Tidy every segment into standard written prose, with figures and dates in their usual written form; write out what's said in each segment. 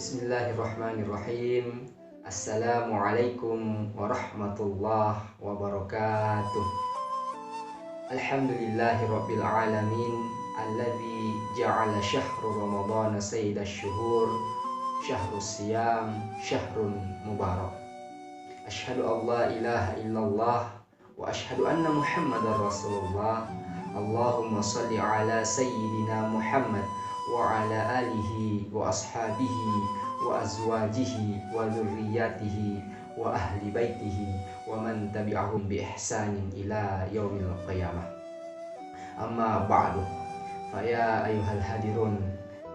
Bismillahirrahmanirrahim. Assalamualaikum warahmatullahi wabarakatuh. Alhamdulillahirabbil alamin alladzi ja'ala syahru ramadhana sayyidash syuhur syahrus siyam syahrun mubarak. Asyhadu an la ilaha illallah wa asyhadu anna Muhammadar Rasulullah. Allahumma shalli ala sayyidina Muhammad wa ala alihi wa ashabihi wa azwajihi wa dzurriyyatihi wa ahli baitihi wa man tabi'ahum bi ihsanin ila yaumil qiyamah. Amma ba'du, fa ya ayyuhal hadirun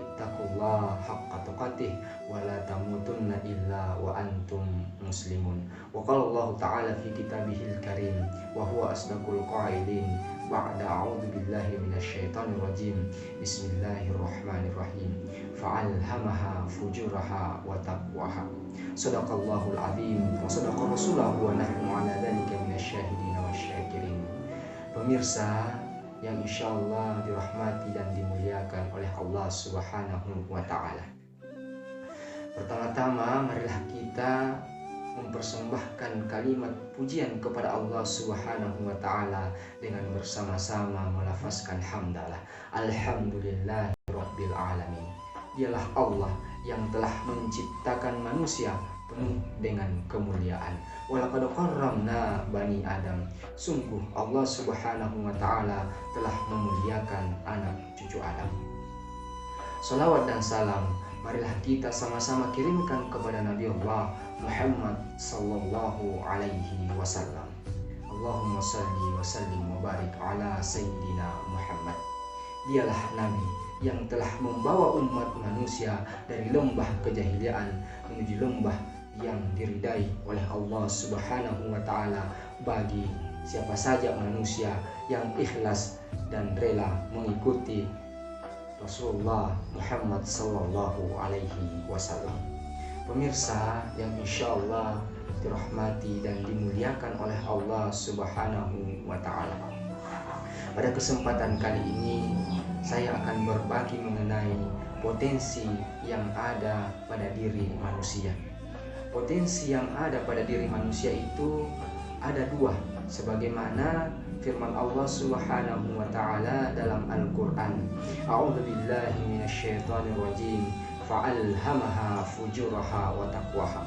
ittaqullaha haqqa tuqatih wa la tamutunna illa wa antum muslimun. Wa qala Allah ta'ala fi kitabihil karim wa huwa asdaqul qailin ba'da a'udzu billahi minasyaitonir rajim. Bismillahirrahmanirrahim. Fa'alhamaha fujuraha wa taqwaha. Shadaqallahul azim wa shadaqa rasuluhu wa nahnu 'ala dzalika minasyahidin wasyakirin. Pemirsa yang insyaallah dirahmati dan dimuliakan oleh Allah Subhanahu wa taala. Pertama-tama marilah kita mempersembahkan kalimat pujian kepada Allah Subhanahu wa taala dengan bersama-sama melafazkan hamdalah. Alhamdulillahirabbil alamin. Dialah Allah yang telah menciptakan manusia penuh dengan kemuliaan. Walaqad karramna bani Adam. Sungguh Allah Subhanahu wa taala telah memuliakan anak cucu Adam. Salawat dan salam marilah kita sama-sama kirimkan kepada Nabi Allah Muhammad sallallahu alaihi wasallam. Allahumma salli wa sallim wa barik ala sayyidina Muhammad. Dialah Nabi yang telah membawa umat manusia dari lembah kejahiliaan menuju lembah yang diridai oleh Allah Subhanahu wa taala bagi siapa saja manusia yang ikhlas dan rela mengikuti Rasulullah Muhammad sallallahu alaihi wasallam. Pemirsa yang insyaallah dirahmati dan dimuliakan oleh Allah Subhanahu wa taala. Pada kesempatan kali ini saya akan berbagi mengenai potensi yang ada pada diri manusia. Potensi yang ada pada diri manusia itu ada dua, sebagaimana firman Allah Subhanahu wa taala dalam Al-Qur'an. A'udzu billahi minasyaitonir rajim. Fa'alhamaha fujuraha wa taqwaha.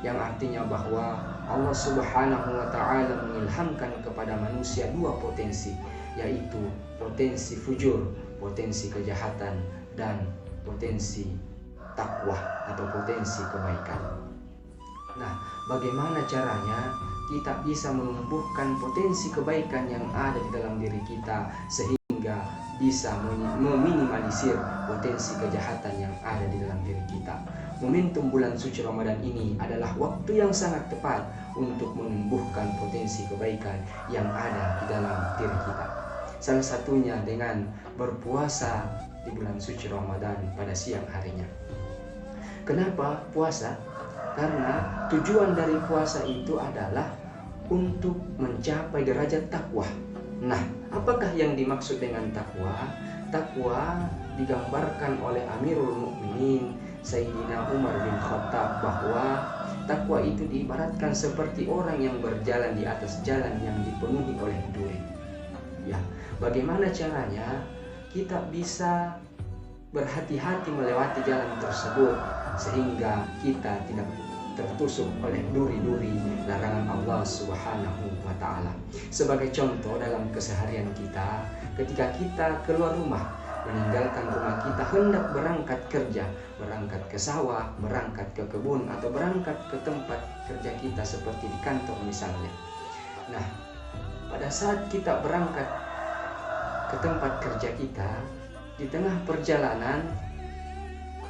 Yang artinya bahwa Allah Subhanahu wa taala mengilhamkan kepada manusia dua potensi, yaitu potensi fujur, potensi kejahatan, dan potensi takwa atau potensi kebaikan. Nah, bagaimana caranya kita bisa menumbuhkan potensi kebaikan yang ada di dalam diri kita sehingga bisa meminimalisir potensi kejahatan yang ada di dalam diri kita. Momentum bulan suci Ramadan ini adalah waktu yang sangat tepat untuk menumbuhkan potensi kebaikan yang ada di dalam diri kita. Salah satunya dengan berpuasa di bulan suci Ramadan pada siang harinya. Kenapa puasa? Karena tujuan dari puasa itu adalah untuk mencapai derajat takwa. Nah, apakah yang dimaksud dengan takwa? Takwa digambarkan oleh Amirul Mukminin Sayyidina Umar bin Khattab bahwa takwa itu diibaratkan seperti orang yang berjalan di atas jalan yang dipenuhi oleh duri. Ya, bagaimana caranya kita bisa berhati-hati melewati jalan tersebut sehingga kita tidak tertusuk oleh duri-duri larangan Allah Subhanahu wa taala. Sebagai contoh dalam keseharian kita, ketika kita keluar rumah, meninggalkan rumah kita hendak berangkat kerja, berangkat ke sawah, berangkat ke kebun, atau berangkat ke tempat kerja kita seperti di kantor misalnya. Nah, pada saat kita berangkat ke tempat kerja kita, di tengah perjalanan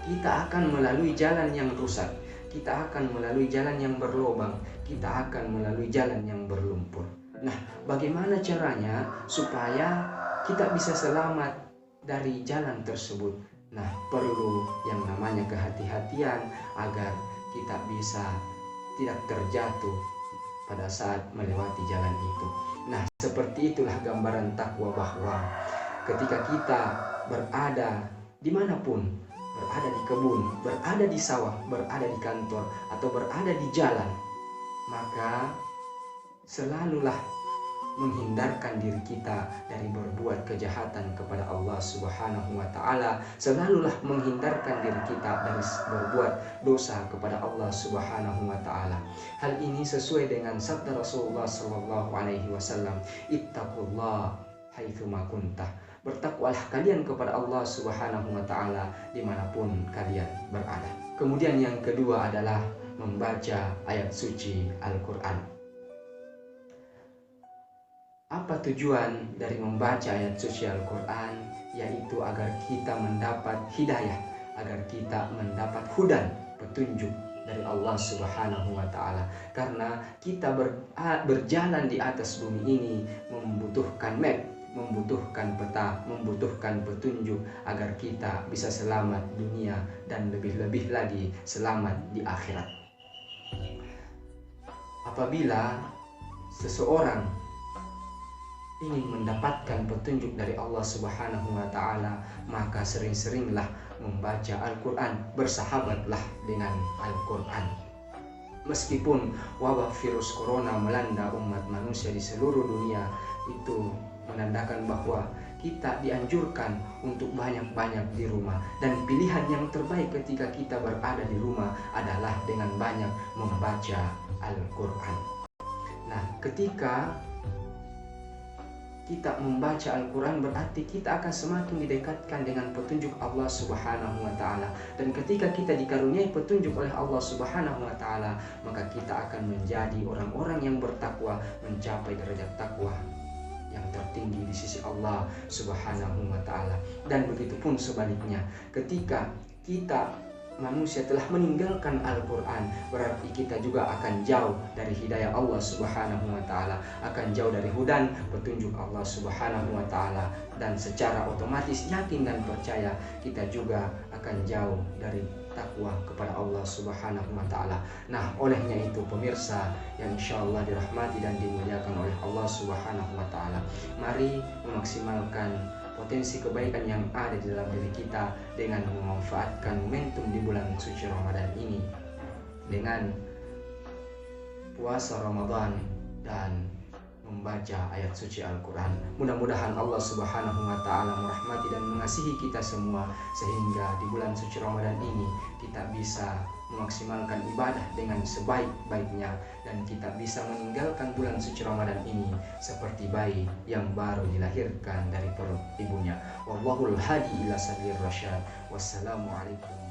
kita akan melalui jalan yang rusak, kita akan melalui jalan yang berlubang, kita akan melalui jalan yang berlumpur. Nah, bagaimana caranya supaya kita bisa selamat dari jalan tersebut? Nah, perlu yang namanya kehati-hatian agar kita bisa tidak terjatuh pada saat melewati jalan itu. Nah, seperti itulah gambaran takwa, bahwa ketika kita berada dimanapun, berada di kebun, berada di sawah, berada di kantor, atau berada di jalan, maka selalulah menghindarkan diri kita dari berbuat kejahatan kepada Allah Subhanahu wa taala. Selalulah menghindarkan diri kita dari berbuat dosa kepada Allah Subhanahu wa taala. Hal ini sesuai dengan sabda Rasulullah sallallahu alaihi wasallam, "Ittaqullah haitsu ma kuntah." Bertakwalah kalian kepada Allah Subhanahu wa taala dimanapun kalian berada. Kemudian yang kedua adalah membaca ayat suci Al-Quran. Apa tujuan dari membaca ayat suci Al-Quran? Yaitu agar kita mendapat hidayah, agar kita mendapat hudan, petunjuk dari Allah Subhanahu wa taala. Karena kita berjalan di atas bumi ini membutuhkan map, membutuhkan peta, membutuhkan petunjuk agar kita bisa selamat dunia dan lebih-lebih lagi selamat di akhirat. Apabila seseorang ingin mendapatkan petunjuk dari Allah Subhanahu wa taala, maka sering-seringlah membaca Al-Quran, bersahabatlah dengan Al-Quran. Meskipun wabah virus corona melanda umat manusia di seluruh dunia, itu menandakan bahwa kita dianjurkan untuk banyak-banyak di rumah, dan pilihan yang terbaik ketika kita berada di rumah adalah dengan banyak membaca Al-Quran. Nah, ketika kita membaca Al-Quran berarti kita akan semakin didekatkan dengan petunjuk Allah Subhanahu wa taala. Dan ketika kita dikaruniai petunjuk oleh Allah Subhanahu wa taala, maka kita akan menjadi orang-orang yang bertakwa, mencapai derajat takwa yang tertinggi di sisi Allah Subhanahu wa taala. Dan begitu pun sebaliknya, ketika kita manusia telah meninggalkan Al-Quran, berarti kita juga akan jauh dari hidayah Allah Subhanahu wa taala, akan jauh dari hudan petunjuk Allah Subhanahu wa taala, dan secara otomatis yakin dan percaya kita juga akan jauh dari takwa kepada Allah Subhanahu wa taala. Nah, olehnya itu pemirsa yang insyaallah dirahmati dan dimuliakan oleh Allah Subhanahu wa taala, mari memaksimalkan potensi kebaikan yang ada di dalam diri kita dengan memanfaatkan momentum di bulan suci Ramadan ini dengan puasa Ramadan dan membaca ayat suci Al-Quran. Mudah-mudahan Allah Subhanahu wa taala merahmati dan mengasihi kita semua, sehingga di bulan suci Ramadan ini kita bisa memaksimalkan ibadah dengan sebaik-baiknya, dan kita bisa meninggalkan bulan suci Ramadan ini seperti bayi yang baru dilahirkan dari perut ibunya. Wallahul hadi ila sabilir rasyad. Wassalamualaikum